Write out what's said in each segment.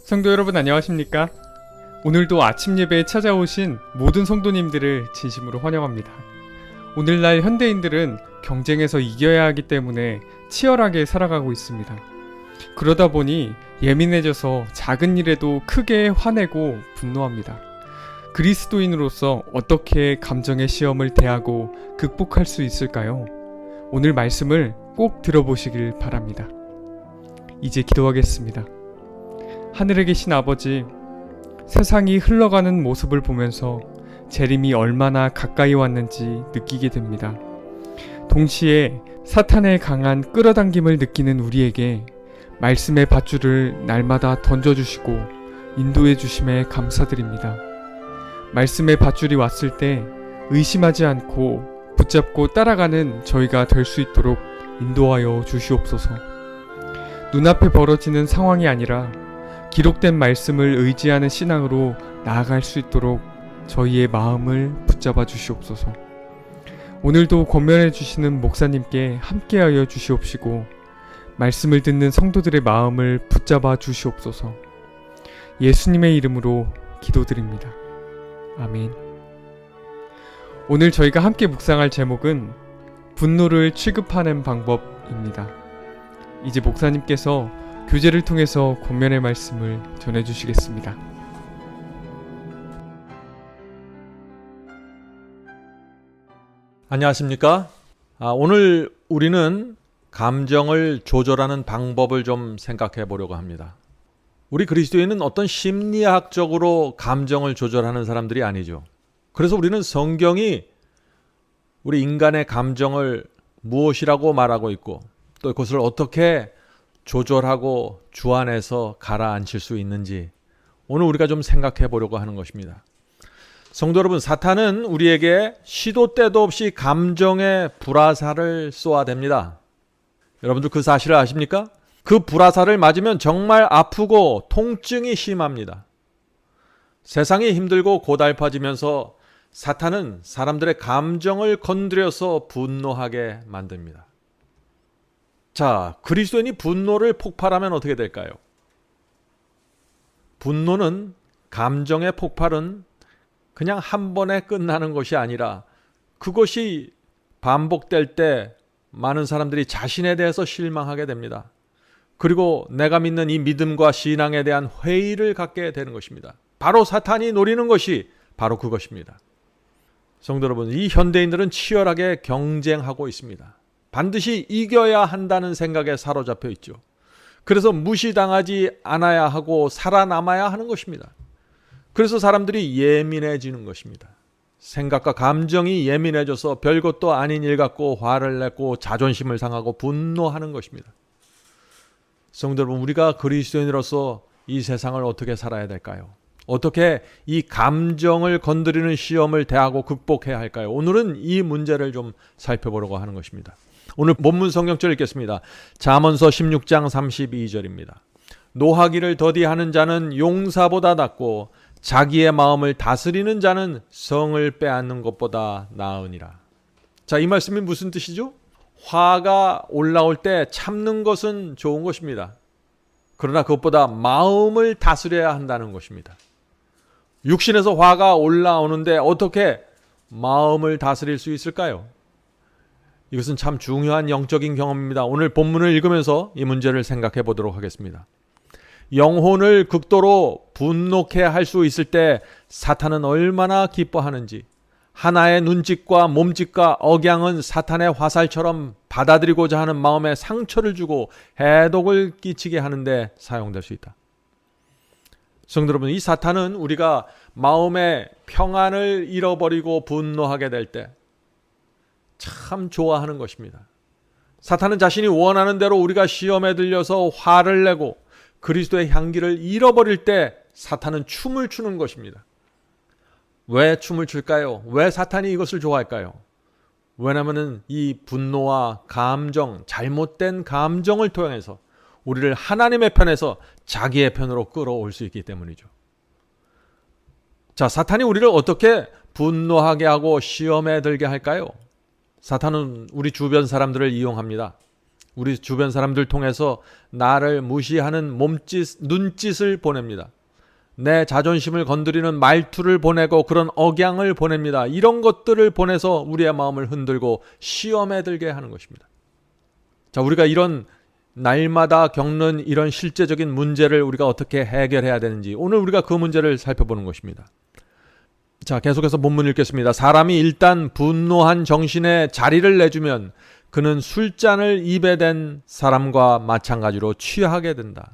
성도 여러분 안녕하십니까? 오늘도 아침 예배에 찾아오신 모든 성도님들을 진심으로 환영합니다. 오늘날 현대인들은 경쟁에서 이겨야 하기 때문에 치열하게 살아가고 있습니다. 그러다 보니 예민해져서 작은 일에도 크게 화내고 분노합니다. 그리스도인으로서 어떻게 감정의 시험을 대하고 극복할 수 있을까요? 오늘 말씀을 꼭 들어보시길 바랍니다. 이제 기도하겠습니다. 하늘에 계신 아버지, 세상이 흘러가는 모습을 보면서 재림이 얼마나 가까이 왔는지 느끼게 됩니다. 동시에 사탄의 강한 끌어당김을 느끼는 우리에게 말씀의 밧줄을 날마다 던져주시고 인도해 주심에 감사드립니다. 말씀의 밧줄이 왔을 때 의심하지 않고 붙잡고 따라가는 저희가 될 수 있도록 인도하여 주시옵소서. 눈앞에 벌어지는 상황이 아니라 기록된 말씀을 의지하는 신앙으로 나아갈 수 있도록 저희의 마음을 붙잡아 주시옵소서. 오늘도 권면해 주시는 목사님께 함께하여 주시옵시고 말씀을 듣는 성도들의 마음을 붙잡아 주시옵소서. 예수님의 이름으로 기도드립니다. 아멘. 오늘 저희가 함께 묵상할 제목은 분노를 취급하는 방법입니다. 이제 목사님께서 교제를 통해서 권면의 말씀을 전해주시겠습니다. 안녕하십니까? 오늘 우리는 감정을 조절하는 방법을 좀 생각해 보려고 합니다. 우리 그리스도인은 어떤 심리학적으로 감정을 조절하는 사람들이 아니죠. 그래서 우리는 성경이 우리 인간의 감정을 무엇이라고 말하고 있고 또 그것을 어떻게 조절하고 주안해서 가라앉힐 수 있는지 오늘 우리가 좀 생각해 보려고 하는 것입니다. 성도 여러분, 사탄은 우리에게 시도 때도 없이 감정의 불화살을 쏘아댑니다. 여러분들 그 사실을 아십니까? 그 불화살을 맞으면 정말 아프고 통증이 심합니다. 세상이 힘들고 고달파지면서 사탄은 사람들의 감정을 건드려서 분노하게 만듭니다. 자, 그리스도인이 분노를 폭발하면 어떻게 될까요? 분노는, 감정의 폭발은 그냥 한 번에 끝나는 것이 아니라 그것이 반복될 때 많은 사람들이 자신에 대해서 실망하게 됩니다. 그리고 내가 믿는 이 믿음과 신앙에 대한 회의를 갖게 되는 것입니다. 바로 사탄이 노리는 것이 바로 그것입니다. 성도 여러분, 이 현대인들은 치열하게 경쟁하고 있습니다. 반드시 이겨야 한다는 생각에 사로잡혀 있죠. 그래서 무시당하지 않아야 하고 살아남아야 하는 것입니다. 그래서 사람들이 예민해지는 것입니다. 생각과 감정이 예민해져서 별것도 아닌 일 같고 화를 내고 자존심을 상하고 분노하는 것입니다. 성도 여러분, 우리가 그리스도인으로서 이 세상을 어떻게 살아야 될까요? 어떻게 이 감정을 건드리는 시험을 대하고 극복해야 할까요? 오늘은 이 문제를 좀 살펴보려고 하는 것입니다. 오늘 본문 성경절 읽겠습니다. 잠언서 16장 32절입니다. 노하기를 더디하는 자는 용사보다 낫고 자기의 마음을 다스리는 자는 성을 빼앗는 것보다 나으니라. 자, 이 말씀이 무슨 뜻이죠? 화가 올라올 때 참는 것은 좋은 것입니다. 그러나 그것보다 마음을 다스려야 한다는 것입니다. 육신에서 화가 올라오는데 어떻게 마음을 다스릴 수 있을까요? 이것은 참 중요한 영적인 경험입니다. 오늘 본문을 읽으면서 이 문제를 생각해 보도록 하겠습니다. 영혼을 극도로 분노케 할 수 있을 때 사탄은 얼마나 기뻐하는지, 하나의 눈짓과 몸짓과 억양은 사탄의 화살처럼 받아들이고자 하는 마음에 상처를 주고 해독을 끼치게 하는데 사용될 수 있다. 성도 여러분, 이 사탄은 우리가 마음의 평안을 잃어버리고 분노하게 될 때 참 좋아하는 것입니다. 사탄은 자신이 원하는 대로 우리가 시험에 들려서 화를 내고 그리스도의 향기를 잃어버릴 때 사탄은 춤을 추는 것입니다. 왜 춤을 출까요? 왜 사탄이 이것을 좋아할까요? 왜냐하면 이 분노와 감정, 잘못된 감정을 통해서 우리를 하나님의 편에서 자기의 편으로 끌어올 수 있기 때문이죠. 자, 사탄이 우리를 어떻게 분노하게 하고 시험에 들게 할까요? 사탄은 우리 주변 사람들을 이용합니다. 우리 주변 사람들 통해서 나를 무시하는 몸짓, 눈짓을 보냅니다. 내 자존심을 건드리는 말투를 보내고 그런 억양을 보냅니다. 이런 것들을 보내서 우리의 마음을 흔들고 시험에 들게 하는 것입니다. 자, 우리가 이런 날마다 겪는 이런 실제적인 문제를 우리가 어떻게 해결해야 되는지 오늘 우리가 그 문제를 살펴보는 것입니다. 자, 계속해서 본문 읽겠습니다. 사람이 일단 분노한 정신에 자리를 내주면 그는 술잔을 입에 댄 사람과 마찬가지로 취하게 된다.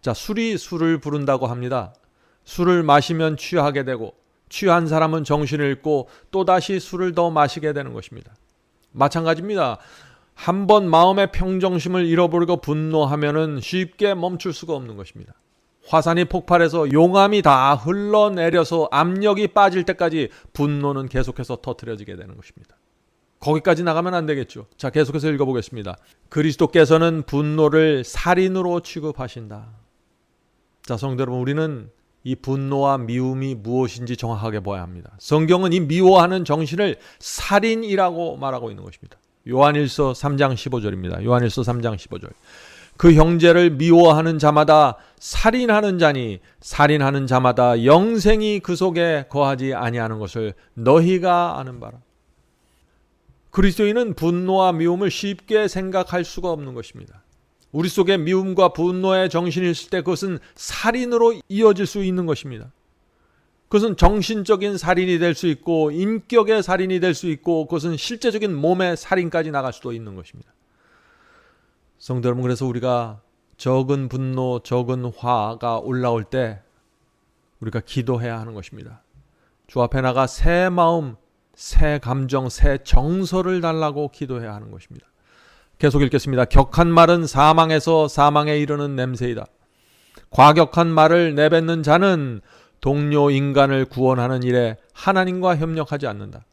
자, 술이 술을 부른다고 합니다. 술을 마시면 취하게 되고 취한 사람은 정신을 잃고 또다시 술을 더 마시게 되는 것입니다. 마찬가지입니다. 한번 마음의 평정심을 잃어버리고 분노하면은 쉽게 멈출 수가 없는 것입니다. 화산이 폭발해서 용암이 다 흘러내려서 압력이 빠질 때까지 분노는 계속해서 터뜨려지게 되는 것입니다. 거기까지 나가면 안 되겠죠. 자, 계속해서 읽어보겠습니다. 그리스도께서는 분노를 살인으로 취급하신다. 자, 성도 여러분, 우리는 이 분노와 미움이 무엇인지 정확하게 봐야 합니다. 성경은 이 미워하는 정신을 살인이라고 말하고 있는 것입니다. 요한일서 3장 15절입니다. 요한일서 3장 15절. 그 형제를 미워하는 자마다 살인하는 자니 살인하는 자마다 영생이 그 속에 거하지 아니하는 것을 너희가 아는 바라. 그리스도인은 분노와 미움을 쉽게 생각할 수가 없는 것입니다. 우리 속에 미움과 분노의 정신이 있을 때 그것은 살인으로 이어질 수 있는 것입니다. 그것은 정신적인 살인이 될 수 있고 인격의 살인이 될 수 있고 그것은 실제적인 몸의 살인까지 나갈 수도 있는 것입니다. 성도 여러분, 그래서 우리가 적은 분노, 적은 화가 올라올 때 우리가 기도해야 하는 것입니다. 주 앞에 나가 새 마음, 새 감정, 새 정서를 달라고 기도해야 하는 것입니다. 계속 읽겠습니다. 격한 말은 사망에서 사망에 이르는 냄새이다. 과격한 말을 내뱉는 자는 동료 인간을 구원하는 일에 하나님과 협력하지 않는다.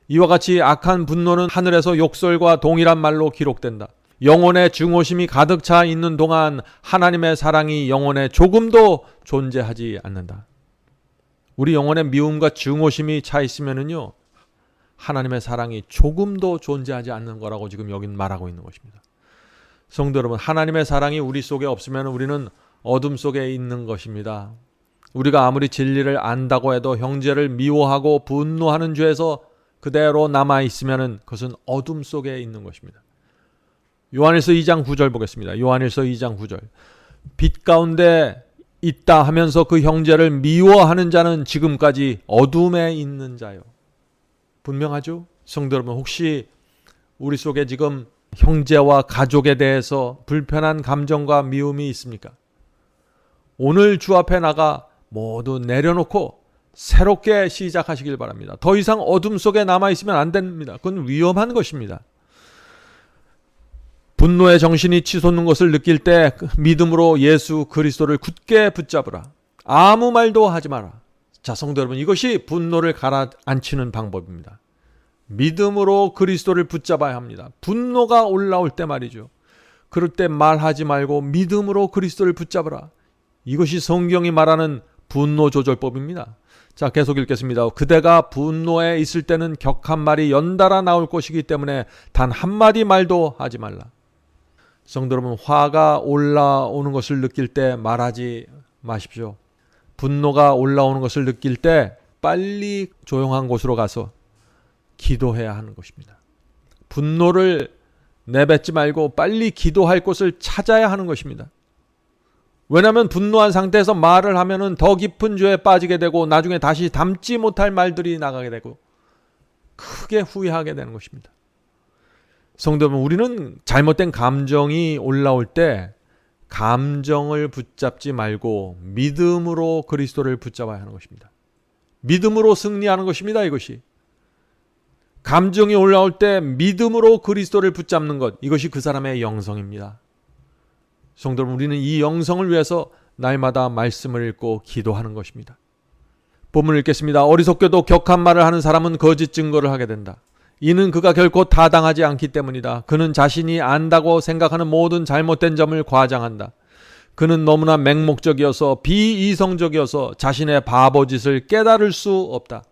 이와 같이 악한 분노는 하늘에서 욕설과 동일한 말로 기록된다. 영혼의 증오심이 가득 차 있는 동안 하나님의 사랑이 영혼에 조금도 존재하지 않는다. 우리 영혼에 미움과 증오심이 차 있으면은요, 하나님의 사랑이 조금도 존재하지 않는 거라고 지금 여긴 말하고 있는 것입니다. 성도 여러분, 하나님의 사랑이 우리 속에 없으면 우리는 어둠 속에 있는 것입니다. 우리가 아무리 진리를 안다고 해도 형제를 미워하고 분노하는 죄에서 그대로 남아있으면 그것은 어둠 속에 있는 것입니다. 요한일서 2장 9절 보겠습니다. 요한일서 2장 9절. 빛 가운데 있다 하면서 그 형제를 미워하는 자는 지금까지 어둠에 있는 자요. 분명하죠? 성도 여러분, 혹시 우리 속에 지금 형제와 가족에 대해서 불편한 감정과 미움이 있습니까? 오늘 주 앞에 나가 모두 내려놓고 새롭게 시작하시길 바랍니다. 더 이상 어둠 속에 남아있으면 안 됩니다. 그건 위험한 것입니다. 분노의 정신이 치솟는 것을 느낄 때 믿음으로 예수 그리스도를 굳게 붙잡으라. 아무 말도 하지 마라. 자, 성도 여러분, 이것이 분노를 가라앉히는 방법입니다. 믿음으로 그리스도를 붙잡아야 합니다. 분노가 올라올 때 말이죠. 그럴 때 말하지 말고 믿음으로 그리스도를 붙잡으라. 이것이 성경이 말하는 분노 조절법입니다. 자, 계속 읽겠습니다. 그대가 분노에 있을 때는 격한 말이 연달아 나올 것이기 때문에 단 한마디 말도 하지 말라. 성도 여러분, 화가 올라오는 것을 느낄 때 말하지 마십시오. 분노가 올라오는 것을 느낄 때 빨리 조용한 곳으로 가서 기도해야 하는 것입니다. 분노를 내뱉지 말고 빨리 기도할 곳을 찾아야 하는 것입니다. 왜냐하면 분노한 상태에서 말을 하면은 더 깊은 죄에 빠지게 되고 나중에 다시 담지 못할 말들이 나가게 되고 크게 후회하게 되는 것입니다. 성도 여러분, 우리는 잘못된 감정이 올라올 때 감정을 붙잡지 말고 믿음으로 그리스도를 붙잡아야 하는 것입니다. 믿음으로 승리하는 것입니다. 이것이. 감정이 올라올 때 믿음으로 그리스도를 붙잡는 것, 이것이 그 사람의 영성입니다. 성도 여러분, 우리는 이 영성을 위해서 날마다 말씀을 읽고 기도하는 것입니다. 본문을 읽겠습니다. 어리석게도 격한 말을 하는 사람은 거짓 증거를 하게 된다. 이는 그가 결코 타당하지 않기 때문이다. 그는 자신이 안다고 생각하는 모든 잘못된 점을 과장한다. 그는 너무나 맹목적이어서 비이성적이어서 자신의 바보짓을 깨달을 수 없다.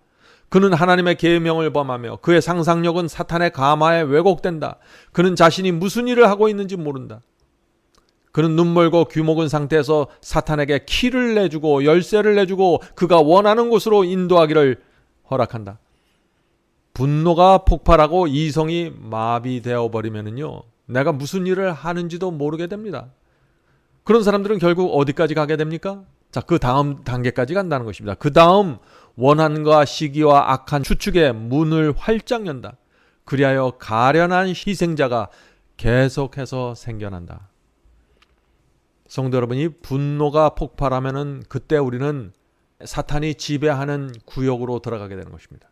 그는 하나님의 계명을 범하며 그의 상상력은 사탄의 감화에 왜곡된다. 그는 자신이 무슨 일을 하고 있는지 모른다. 그는 눈멀고 귀먹은 상태에서 사탄에게 키를 내주고 열쇠를 내주고 그가 원하는 곳으로 인도하기를 허락한다. 분노가 폭발하고 이성이 마비되어 버리면은요, 내가 무슨 일을 하는지도 모르게 됩니다. 그런 사람들은 결국 어디까지 가게 됩니까? 자, 그 다음 단계까지 간다는 것입니다. 그 다음 원한과 시기와 악한 추측의 문을 활짝 연다. 그리하여 가련한 희생자가 계속해서 생겨난다. 성도 여러분이 분노가 폭발하면은 그때 우리는 사탄이 지배하는 구역으로 들어가게 되는 것입니다.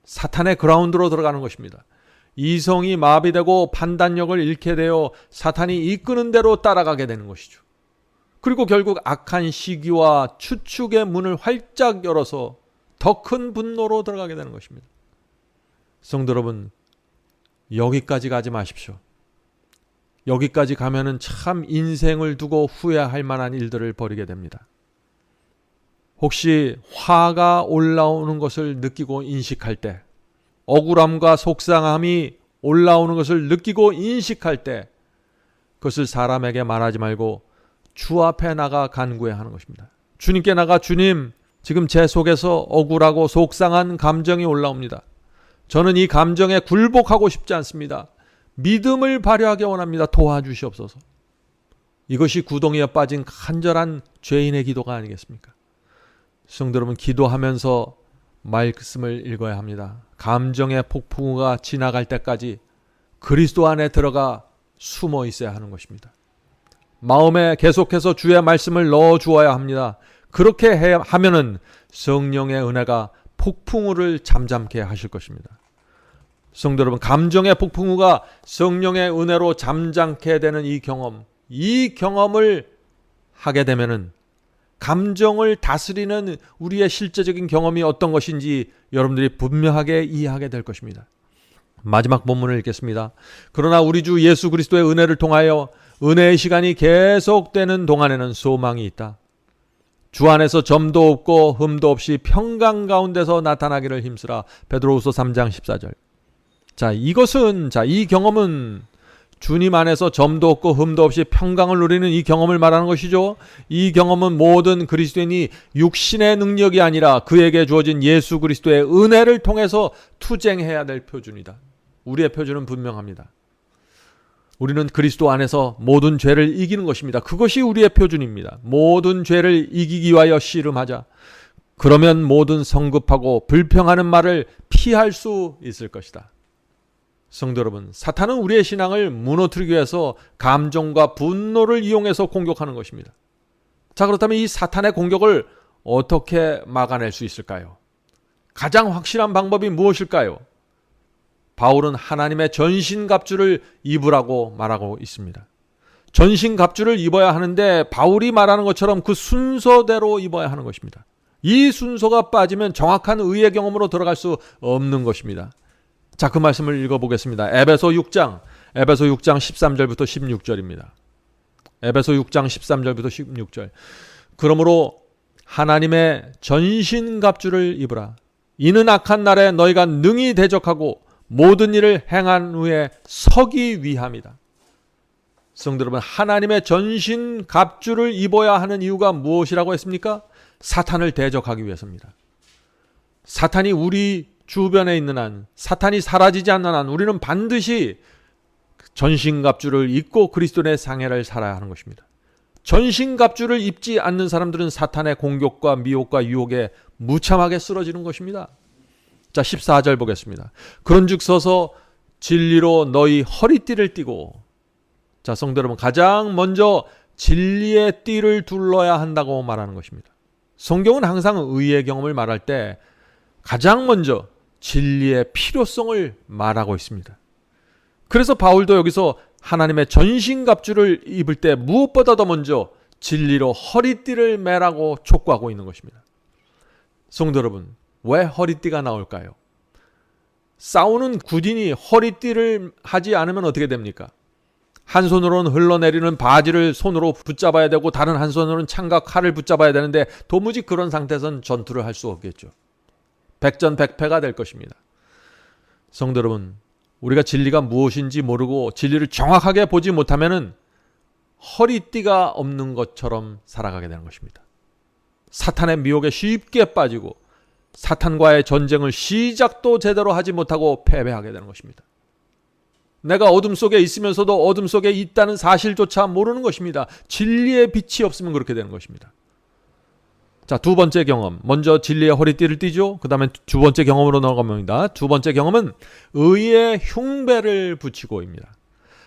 사탄의 그라운드로 들어가는 것입니다. 이성이 마비되고 판단력을 잃게 되어 사탄이 이끄는 대로 따라가게 되는 것이죠. 그리고 결국 악한 시기와 추측의 문을 활짝 열어서 더 큰 분노로 들어가게 되는 것입니다. 성도 여러분, 여기까지 가지 마십시오. 여기까지 가면은 참 인생을 두고 후회할 만한 일들을 벌이게 됩니다. 혹시 화가 올라오는 것을 느끼고 인식할 때, 억울함과 속상함이 올라오는 것을 느끼고 인식할 때, 그것을 사람에게 말하지 말고 주 앞에 나가 간구해야 하는 것입니다. 주님께 나가, 주님, 지금 제 속에서 억울하고 속상한 감정이 올라옵니다. 저는 이 감정에 굴복하고 싶지 않습니다. 믿음을 발휘하기 원합니다. 도와주시옵소서. 이것이 구덩이에 빠진 간절한 죄인의 기도가 아니겠습니까? 성도 여러분, 기도하면서 말씀을 읽어야 합니다. 감정의 폭풍우가 지나갈 때까지 그리스도 안에 들어가 숨어 있어야 하는 것입니다. 마음에 계속해서 주의 말씀을 넣어 주어야 합니다. 그렇게 하면은 성령의 은혜가 폭풍우를 잠잠케 하실 것입니다. 성도 여러분, 감정의 폭풍우가 성령의 은혜로 잠잠케 되는 이 경험을 하게 되면은 감정을 다스리는 우리의 실제적인 경험이 어떤 것인지 여러분들이 분명하게 이해하게 될 것입니다. 마지막 본문을 읽겠습니다. 그러나 우리 주 예수 그리스도의 은혜를 통하여 은혜의 시간이 계속되는 동안에는 소망이 있다. 주 안에서 점도 없고 흠도 없이 평강 가운데서 나타나기를 힘쓰라. 베드로후서 3장 14절. 이 경험은 주님 안에서 점도 없고 흠도 없이 평강을 누리는 이 경험을 말하는 것이죠. 이 경험은 모든 그리스도인이 육신의 능력이 아니라 그에게 주어진 예수 그리스도의 은혜를 통해서 투쟁해야 될 표준이다. 우리의 표준은 분명합니다. 우리는 그리스도 안에서 모든 죄를 이기는 것입니다. 그것이 우리의 표준입니다. 모든 죄를 이기기 위하여 씨름하자. 그러면 모든 성급하고 불평하는 말을 피할 수 있을 것이다. 성도 여러분, 사탄은 우리의 신앙을 무너뜨리기 위해서 감정과 분노를 이용해서 공격하는 것입니다. 자, 그렇다면 이 사탄의 공격을 어떻게 막아낼 수 있을까요? 가장 확실한 방법이 무엇일까요? 바울은 하나님의 전신갑주를 입으라고 말하고 있습니다. 전신갑주를 입어야 하는데 바울이 말하는 것처럼 그 순서대로 입어야 하는 것입니다. 이 순서가 빠지면 정확한 의의 경험으로 들어갈 수 없는 것입니다. 자, 그 말씀을 읽어보겠습니다. 에베소 6장 13절부터 16절입니다. 에베소 6장 13절부터 16절. 그러므로 하나님의 전신갑주를 입으라. 이는 악한 날에 너희가 능히 대적하고 모든 일을 행한 후에 서기 위함이다. 성도 여러분, 하나님의 전신갑주를 입어야 하는 이유가 무엇이라고 했습니까? 사탄을 대적하기 위해서입니다. 사탄이 우리 주변에 있는 한, 사탄이 사라지지 않는 한 우리는 반드시 전신갑주를 입고 그리스도의 상해를 살아야 하는 것입니다. 전신갑주를 입지 않는 사람들은 사탄의 공격과 미혹과 유혹에 무참하게 쓰러지는 것입니다. 자, 14절 보겠습니다. 그런즉 서서 진리로 너희 허리띠를 띠고. 자, 성도 여러분, 가장 먼저 진리의 띠를 둘러야 한다고 말하는 것입니다. 성경은 항상 의의 경험을 말할 때 가장 먼저 진리의 필요성을 말하고 있습니다. 그래서 바울도 여기서 하나님의 전신갑주를 입을 때 무엇보다 더 먼저 진리로 허리띠를 매라고 촉구하고 있는 것입니다. 성도 여러분, 왜 허리띠가 나올까요? 싸우는 군인이 허리띠를 하지 않으면 어떻게 됩니까? 한 손으로는 흘러내리는 바지를 손으로 붙잡아야 되고 다른 한 손으로는 창과 칼을 붙잡아야 되는데 도무지 그런 상태에서는 전투를 할 수 없겠죠. 백전백패가 될 것입니다. 성도 여러분, 우리가 진리가 무엇인지 모르고 진리를 정확하게 보지 못하면은 허리띠가 없는 것처럼 살아가게 되는 것입니다. 사탄의 미혹에 쉽게 빠지고 사탄과의 전쟁을 시작도 제대로 하지 못하고 패배하게 되는 것입니다. 내가 어둠 속에 있으면서도 어둠 속에 있다는 사실조차 모르는 것입니다. 진리의 빛이 없으면 그렇게 되는 것입니다. 자, 두 번째 경험. 먼저 진리의 허리띠를 띠죠. 그 다음에 두 번째 경험으로 넘어갑니다. 두 번째 경험은 의의 흉배를 붙이고입니다.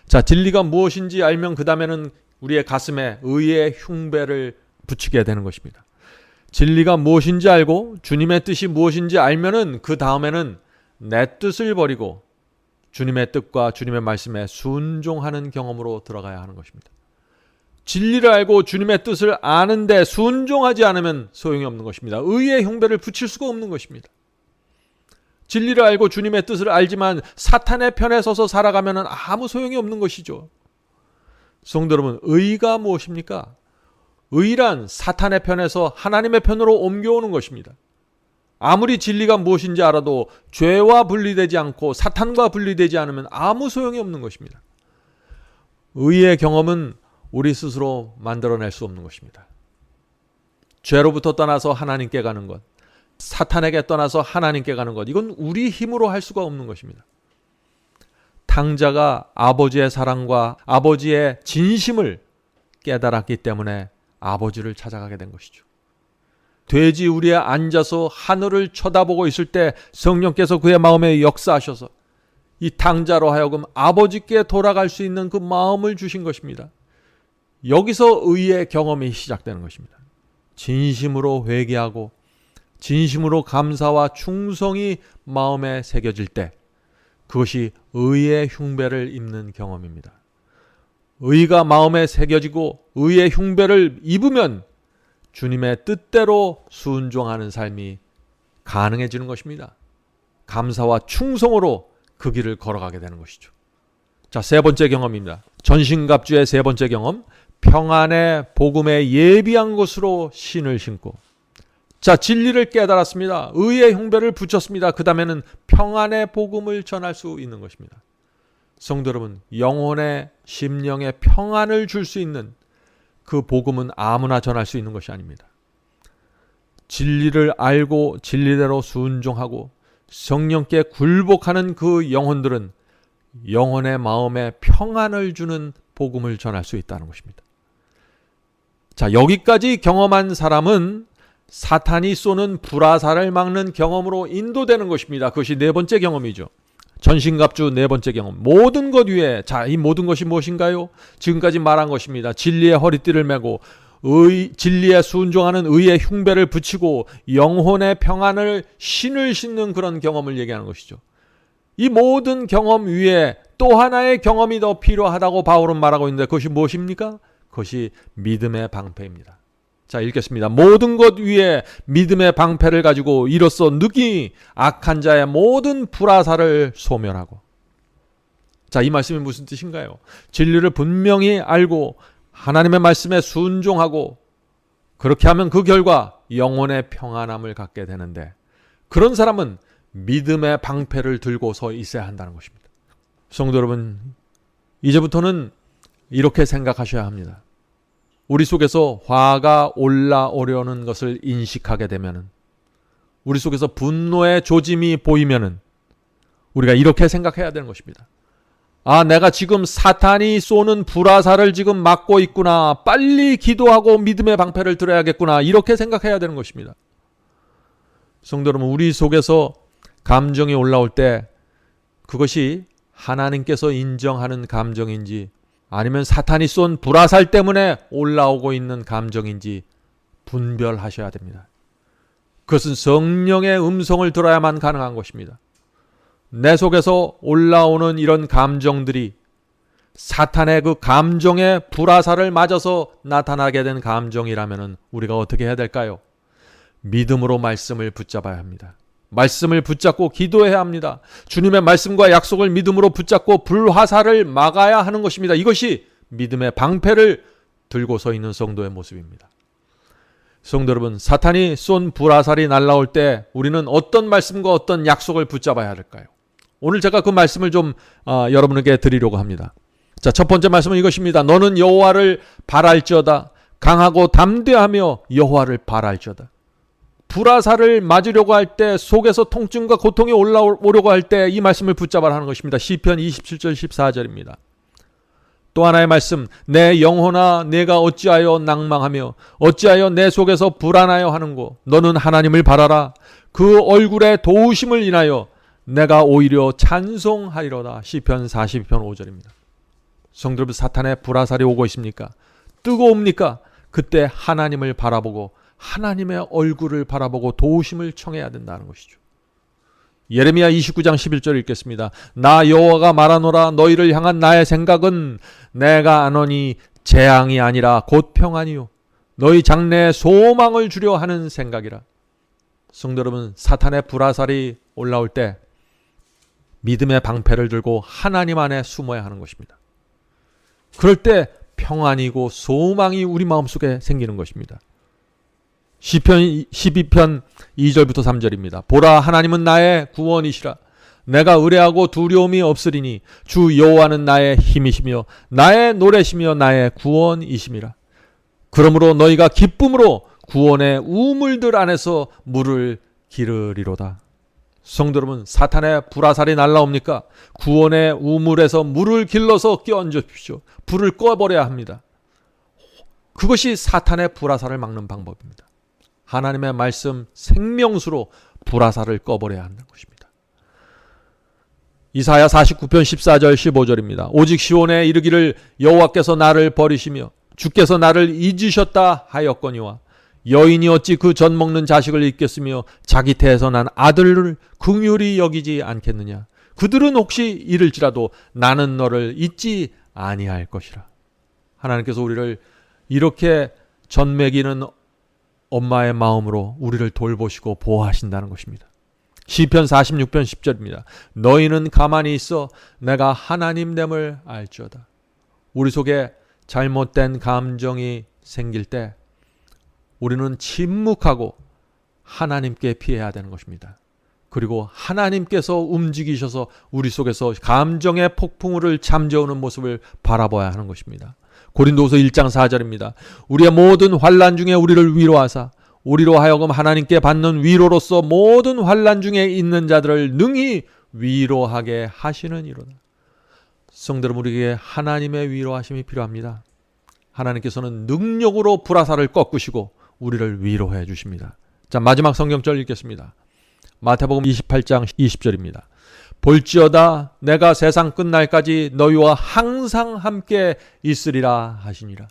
자, 진리가 무엇인지 알면 그 다음에는 우리의 가슴에 의의 흉배를 붙이게 되는 것입니다. 진리가 무엇인지 알고 주님의 뜻이 무엇인지 알면은 그 다음에는 내 뜻을 버리고 주님의 뜻과 주님의 말씀에 순종하는 경험으로 들어가야 하는 것입니다. 진리를 알고 주님의 뜻을 아는데 순종하지 않으면 소용이 없는 것입니다. 의의 흉배를 붙일 수가 없는 것입니다. 진리를 알고 주님의 뜻을 알지만 사탄의 편에 서서 살아가면 아무 소용이 없는 것이죠. 성도 여러분, 의가 무엇입니까? 의란 사탄의 편에서 하나님의 편으로 옮겨오는 것입니다. 아무리 진리가 무엇인지 알아도 죄와 분리되지 않고 사탄과 분리되지 않으면 아무 소용이 없는 것입니다. 의의 경험은 우리 스스로 만들어낼 수 없는 것입니다. 죄로부터 떠나서 하나님께 가는 것, 사탄에게 떠나서 하나님께 가는 것, 이건 우리 힘으로 할 수가 없는 것입니다. 탕자가 아버지의 사랑과 아버지의 진심을 깨달았기 때문에 아버지를 찾아가게 된 것이죠. 돼지 우리에 앉아서 하늘을 쳐다보고 있을 때 성령께서 그의 마음에 역사하셔서 이 탕자로 하여금 아버지께 돌아갈 수 있는 그 마음을 주신 것입니다. 여기서 의의 경험이 시작되는 것입니다. 진심으로 회개하고 진심으로 감사와 충성이 마음에 새겨질 때 그것이 의의 흉배를 입는 경험입니다. 의가 마음에 새겨지고 의의 흉배를 입으면 주님의 뜻대로 순종하는 삶이 가능해지는 것입니다. 감사와 충성으로 그 길을 걸어가게 되는 것이죠. 자, 세 번째 경험입니다. 전신갑주의 세 번째 경험, 평안의 복음에 예비한 것으로 신을 신고. 자, 진리를 깨달았습니다. 의의 흉배를 붙였습니다. 그 다음에는 평안의 복음을 전할 수 있는 것입니다. 성도 여러분, 영혼의 심령의 평안을 줄 수 있는 그 복음은 아무나 전할 수 있는 것이 아닙니다. 진리를 알고 진리대로 순종하고 성령께 굴복하는 그 영혼들은 영혼의 마음에 평안을 주는 복음을 전할 수 있다는 것입니다. 자, 여기까지 경험한 사람은 사탄이 쏘는 불화살을 막는 경험으로 인도되는 것입니다. 그것이 네 번째 경험이죠. 전신갑주 네 번째 경험. 모든 것 위에, 자, 이 모든 것이 무엇인가요? 지금까지 말한 것입니다. 진리의 허리띠를 메고 진리에 순종하는 의의 흉배를 붙이고 영혼의 평안을 신을 신는 그런 경험을 얘기하는 것이죠. 이 모든 경험 위에 또 하나의 경험이 더 필요하다고 바울은 말하고 있는데 그것이 무엇입니까? 그것이 믿음의 방패입니다. 자, 읽겠습니다. 모든 것 위에 믿음의 방패를 가지고 이로써 능히 악한 자의 모든 불화살을 소멸하고. 자, 이 말씀이 무슨 뜻인가요? 진리를 분명히 알고 하나님의 말씀에 순종하고 그렇게 하면 그 결과 영혼의 평안함을 갖게 되는데 그런 사람은 믿음의 방패를 들고 서 있어야 한다는 것입니다. 성도 여러분, 이제부터는 이렇게 생각하셔야 합니다. 우리 속에서 화가 올라오려는 것을 인식하게 되면은, 우리 속에서 분노의 조짐이 보이면은 우리가 이렇게 생각해야 되는 것입니다. 아, 내가 지금 사탄이 쏘는 불화살을 지금 맞고 있구나. 빨리 기도하고 믿음의 방패를 들어야겠구나. 이렇게 생각해야 되는 것입니다. 성도 여러분, 우리 속에서 감정이 올라올 때 그것이 하나님께서 인정하는 감정인지 아니면 사탄이 쏜 불화살 때문에 올라오고 있는 감정인지 분별하셔야 됩니다. 그것은 성령의 음성을 들어야만 가능한 것입니다. 내 속에서 올라오는 이런 감정들이 사탄의 그 감정의 불화살을 맞아서 나타나게 된 감정이라면 우리가 어떻게 해야 될까요? 믿음으로 말씀을 붙잡아야 합니다. 말씀을 붙잡고 기도해야 합니다. 주님의 말씀과 약속을 믿음으로 붙잡고 불화살을 막아야 하는 것입니다. 이것이 믿음의 방패를 들고 서 있는 성도의 모습입니다. 성도 여러분, 사탄이 쏜 불화살이 날아올 때 우리는 어떤 말씀과 어떤 약속을 붙잡아야 할까요? 오늘 제가 그 말씀을 좀 여러분에게 드리려고 합니다. 자, 첫 번째 말씀은 이것입니다. 너는 여호와를 바랄지어다. 강하고 담대하며 여호와를 바랄지어다. 불화살을 맞으려고 할 때, 속에서 통증과 고통이 올라오려고 할 때 이 말씀을 붙잡아라 하는 것입니다. 시편 27절 14절입니다. 또 하나의 말씀, 내 영혼아 내가 어찌하여 낭망하며 어찌하여 내 속에서 불안하여 하는고. 너는 하나님을 바라라. 그 얼굴의 도우심을 인하여 내가 오히려 찬송하리로다. 시편 42편 5절입니다. 성도 여러분, 사탄의 불화살이 오고 있습니까? 뜨거웁니까? 그때 하나님을 바라보고 하나님의 얼굴을 바라보고 도우심을 청해야 된다는 것이죠. 예레미야 29장 11절 읽겠습니다. 나 여호와가 말하노라. 너희를 향한 나의 생각은 내가 아노니 재앙이 아니라 곧 평안이요 너희 장래에 소망을 주려 하는 생각이라. 성도 여러분, 사탄의 불화살이 올라올 때 믿음의 방패를 들고 하나님 안에 숨어야 하는 것입니다. 그럴 때 평안이고 소망이 우리 마음속에 생기는 것입니다. 시편 12편 2절부터 3절입니다. 보라, 하나님은 나의 구원이시라. 내가 의뢰하고 두려움이 없으리니 주 여호와는 나의 힘이시며 나의 노래시며 나의 구원이심이라. 그러므로 너희가 기쁨으로 구원의 우물들 안에서 물을 기르리로다. 성도 여러분, 사탄의 불화살이 날라옵니까? 구원의 우물에서 물을 길러서 끼얹어 주십시오. 불을 꺼버려야 합니다. 그것이 사탄의 불화살을 막는 방법입니다. 하나님의 말씀 생명수로 불화살을 꺼버려야 한다는 것입니다. 이사야 49편 14절 15절입니다. 오직 시온에 이르기를 여호와께서 나를 버리시며 주께서 나를 잊으셨다 하였거니와 여인이 어찌 그 젖 먹는 자식을 잊겠으며 자기 태에서 난 아들을 긍휼히 여기지 않겠느냐. 그들은 혹시 이를지라도 나는 너를 잊지 아니할 것이라. 하나님께서 우리를 이렇게 젖 먹이는 엄마의 마음으로 우리를 돌보시고 보호하신다는 것입니다. 시편 46편 10절입니다. 너희는 가만히 있어 내가 하나님됨을 알지어다. 우리 속에 잘못된 감정이 생길 때 우리는 침묵하고 하나님께 피해야 되는 것입니다. 그리고 하나님께서 움직이셔서 우리 속에서 감정의 폭풍우를 잠재우는 모습을 바라봐야 하는 것입니다. 고린도후서 1장 4절입니다. 우리의 모든 환난 중에 우리를 위로하사 우리로 하여금 하나님께 받는 위로로서 모든 환난 중에 있는 자들을 능히 위로하게 하시느니로다. 성도 여러분, 우리에게 하나님의 위로하심이 필요합니다. 하나님께서는 능력으로 불화살을 꺾으시고 우리를 위로해 주십니다. 자, 마지막 성경절 읽겠습니다. 마태복음 28장 20절입니다. 볼지어다 내가 세상 끝날까지 너희와 항상 함께 있으리라 하시니라.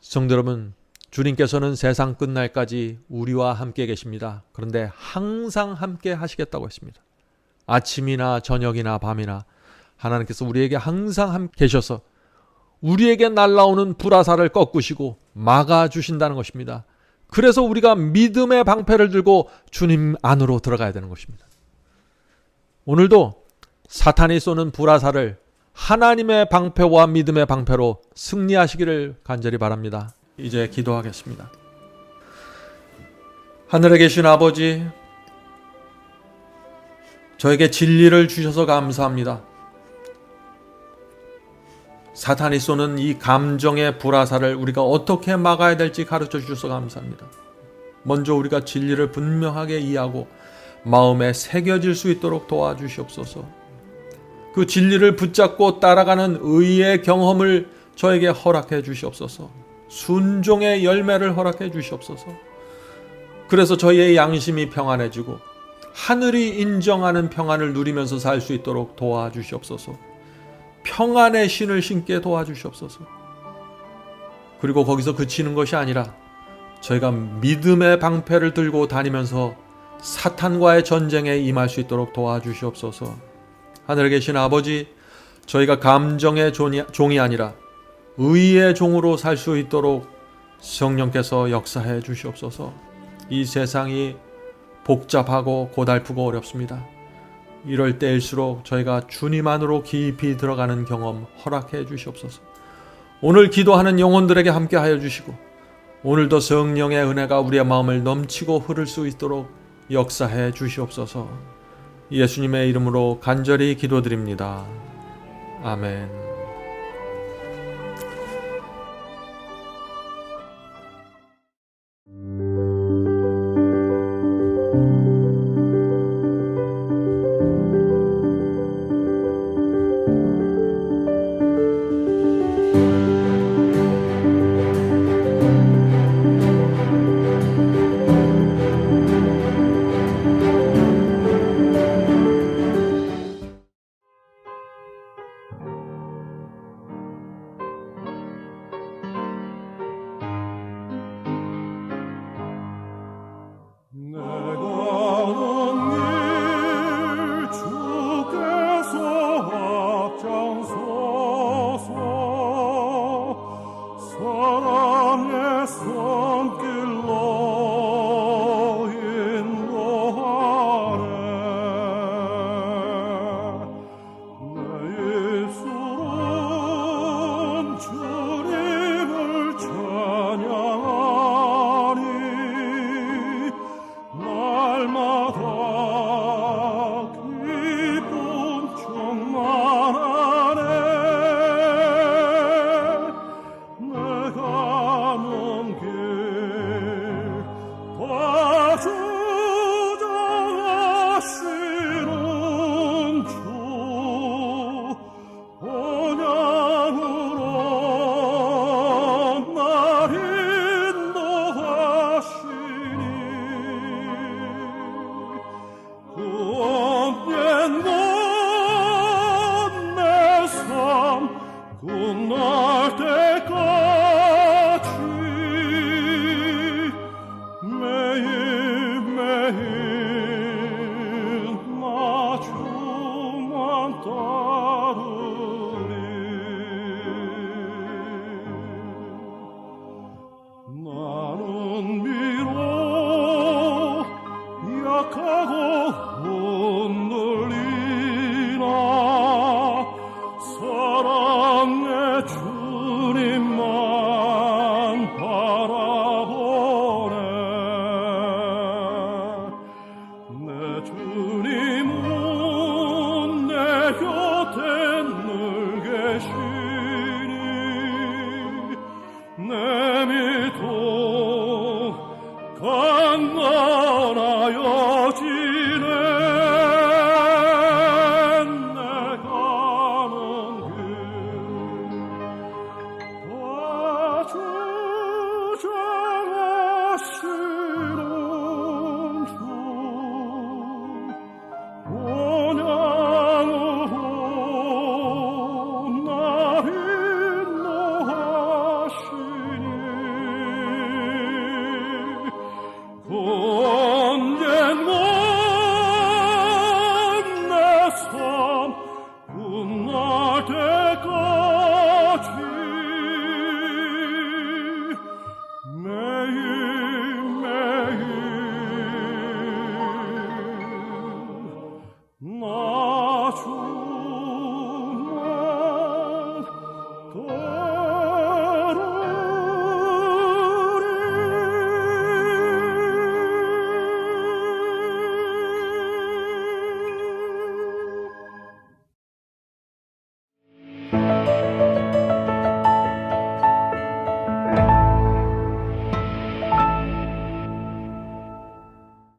성도 여러분, 주님께서는 세상 끝날까지 우리와 함께 계십니다. 그런데 항상 함께 하시겠다고 했습니다. 아침이나 저녁이나 밤이나 하나님께서 우리에게 항상 함께 계셔서 우리에게 날아오는 불화살을 꺾으시고 막아주신다는 것입니다. 그래서 우리가 믿음의 방패를 들고 주님 안으로 들어가야 되는 것입니다. 오늘도 사탄이 쏘는 불화살을 하나님의 방패와 믿음의 방패로 승리하시기를 간절히 바랍니다. 이제 기도하겠습니다. 하늘에 계신 아버지, 저에게 진리를 주셔서 감사합니다. 사탄이 쏘는 이 감정의 불화살을 우리가 어떻게 막아야 될지 가르쳐 주셔서 감사합니다. 먼저 우리가 진리를 분명하게 이해하고 마음에 새겨질 수 있도록 도와주시옵소서. 그 진리를 붙잡고 따라가는 의의 경험을 저에게 허락해 주시옵소서. 순종의 열매를 허락해 주시옵소서. 그래서 저희의 양심이 평안해지고 하늘이 인정하는 평안을 누리면서 살 수 있도록 도와주시옵소서. 평안의 신을 신게 도와주시옵소서. 그리고 거기서 그치는 것이 아니라 저희가 믿음의 방패를 들고 다니면서 사탄과의 전쟁에 임할 수 있도록 도와주시옵소서. 하늘에 계신 아버지, 저희가 감정의 종이 아니라 의의 종으로 살 수 있도록 성령께서 역사해 주시옵소서. 이 세상이 복잡하고 고달프고 어렵습니다. 이럴 때일수록 저희가 주님 안으로 깊이 들어가는 경험 허락해 주시옵소서. 오늘 기도하는 영혼들에게 함께 하여 주시고 오늘도 성령의 은혜가 우리의 마음을 넘치고 흐를 수 있도록 역사해 주시옵소서. 예수님의 이름으로 간절히 기도드립니다. 아멘.